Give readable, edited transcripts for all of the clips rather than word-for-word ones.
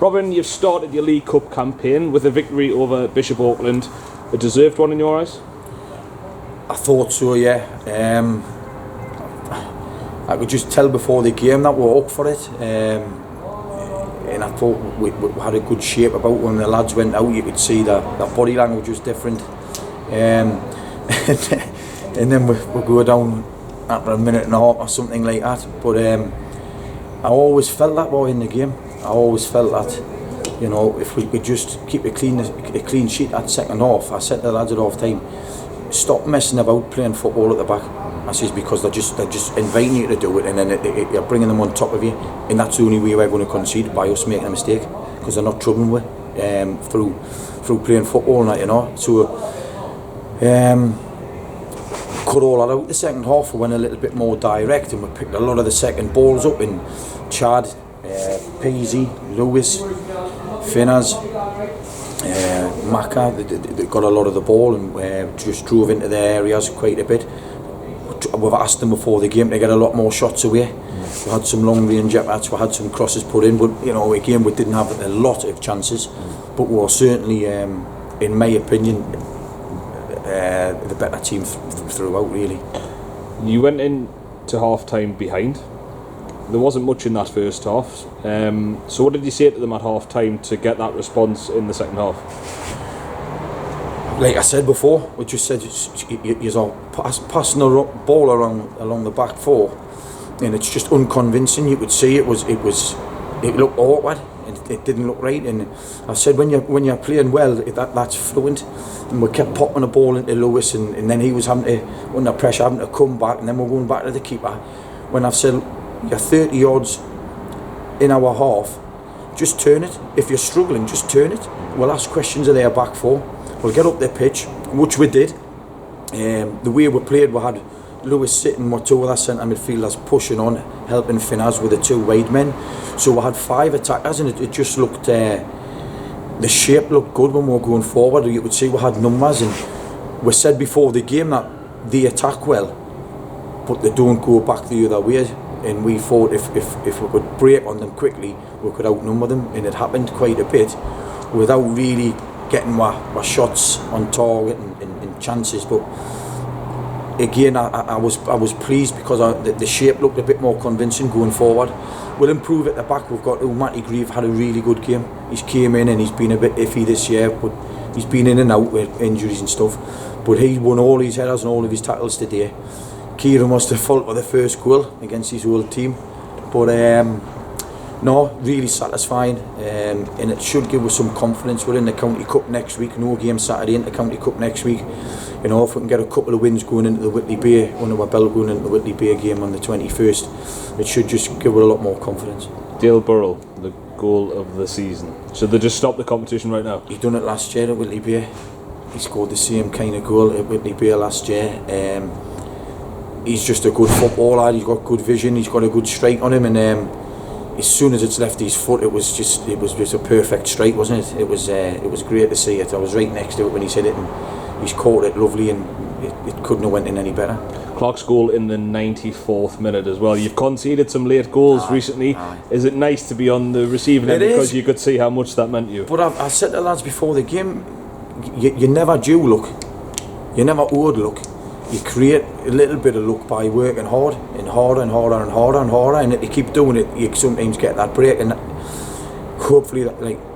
Robin, you've started your League Cup campaign with a victory over Bishop Auckland. A deserved one in your eyes? I thought so, yeah. I could just tell before the game that we were up for it. And I thought we had a good shape about when the lads went out. You could see that body language was different. And then we go down after a minute and a half or something like that. But I always felt that way in the game. I always felt that, you know, if we could just keep a clean sheet at second half. I said to the lads at half time, stop messing about playing football at the back. I says, because they're just inviting you to do it, and then you're bringing them on top of you, and that's the only way we're going to concede, by us making a mistake, because they're not troubling with through playing football and that, you know. So cut all that out the second half. We went a little bit more direct, and we picked a lot of the second balls up in Chad, Peasy, Lewis, Finners, Maka. They got a lot of the ball and just drove into their areas quite a bit. We've asked them before the game to get a lot more shots away. We had some long range efforts, we had some crosses put in, but you know, again, we didn't have a lot of chances, but we were certainly, in my opinion, the better team throughout, really. You went into half time behind. There wasn't much in that first half, so what did you say to them at half time to get that response in the second half? Like I said before, we just said you're passing the ball along the back four, and it's just unconvincing. You could see it looked awkward, and it didn't look right. And I said when you're playing well, that's fluent. And we kept popping the ball into Lewis, and then he was having to, under pressure, having to come back, and then we're going back to the keeper. When I've said you're 30 yards in our half, just turn it. If you're struggling, just turn it. We'll ask questions of their back four. We'll get up the pitch, which we did. The way we played, we had Lewis sitting with two of our centre midfielders pushing on, helping Finners with the two wide men. So we had 5 attackers, and it just looked, the shape looked good when we were going forward. You could see we had numbers, and we said before the game that they attack well, but they don't go back the other way. And we thought if we could break on them quickly, we could outnumber them, and it happened quite a bit without really getting my shots on target and chances. But again, I was pleased because the shape looked a bit more convincing going forward. We'll improve at the back. We've got Matty Grieve had a really good game. He's came in and he's been a bit iffy this year, but he's been in and out with injuries and stuff. But he won all his headers and all of his tackles today. Kieran was the fault for the first goal against his old team, but no, really satisfying, and it should give us some confidence. We're in the County Cup next week, no game Saturday in the County Cup next week. You know, if we can get a couple of wins going into the Whitley Bay, under our belt going into the Whitley Bay game on the 21st, it should just give us a lot more confidence. Dale Burrell, the goal of the season. Should they just stop the competition right now? He done it last year at Whitley Bay. He scored the same kind of goal at Whitley Bay last year. He's just a good footballer. He's got good vision. He's got a good strike on him, and as soon as it's left his foot, it was just a perfect strike, wasn't it? It was great to see it. I was right next to it when he hit it, and he's caught it lovely, and it couldn't have went in any better. Clark's goal in the 94th minute as well. You've conceded some late goals recently. Is it nice to be on the receiving end, because you could see how much that meant you? But I said to the lads before the game, you never do look. You never would look. You create a little bit of luck by working hard and harder and harder and harder and harder, and if you keep doing it, you sometimes get that break, and hopefully,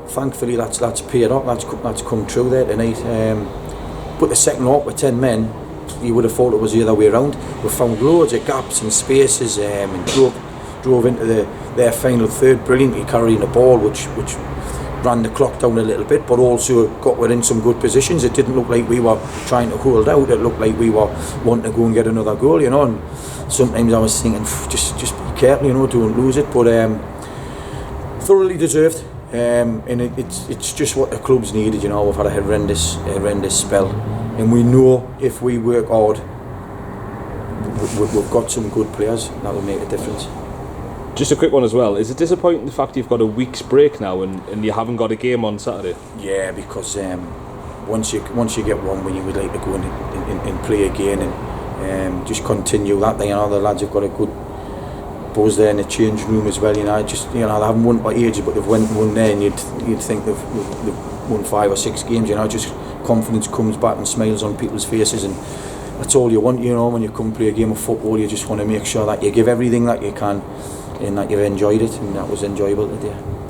thankfully, that's paid off. That's come true there tonight. But the second half with 10 men, you would have thought it was the other way around. We found loads of gaps and spaces, and drove into their final third brilliantly, carrying the ball, which ran the clock down a little bit, but also got within some good positions. It didn't look like we were trying to hold out. It looked like we were wanting to go and get another goal, you know. And sometimes I was thinking, just be careful, you know, don't lose it. But thoroughly deserved, and it's just what the club's needed, you know. We've had a horrendous spell, and we know if we work hard, we've got some good players that will make a difference. Just a quick one as well. Is it disappointing the fact you've got a week's break now and you haven't got a game on Saturday? Yeah, because once you get one win, you would like to go and play again and just continue that. You know, the lads have got a buzz there in the change room as well. You know, just, you know, they haven't won by ages, but they've won there, and you'd think they've won 5 or 6 games. You know, just confidence comes back and smiles on people's faces, and that's all you want. You know, when you come play a game of football, you just want to make sure that you give everything that you can, and that you've enjoyed it, and that was enjoyable today.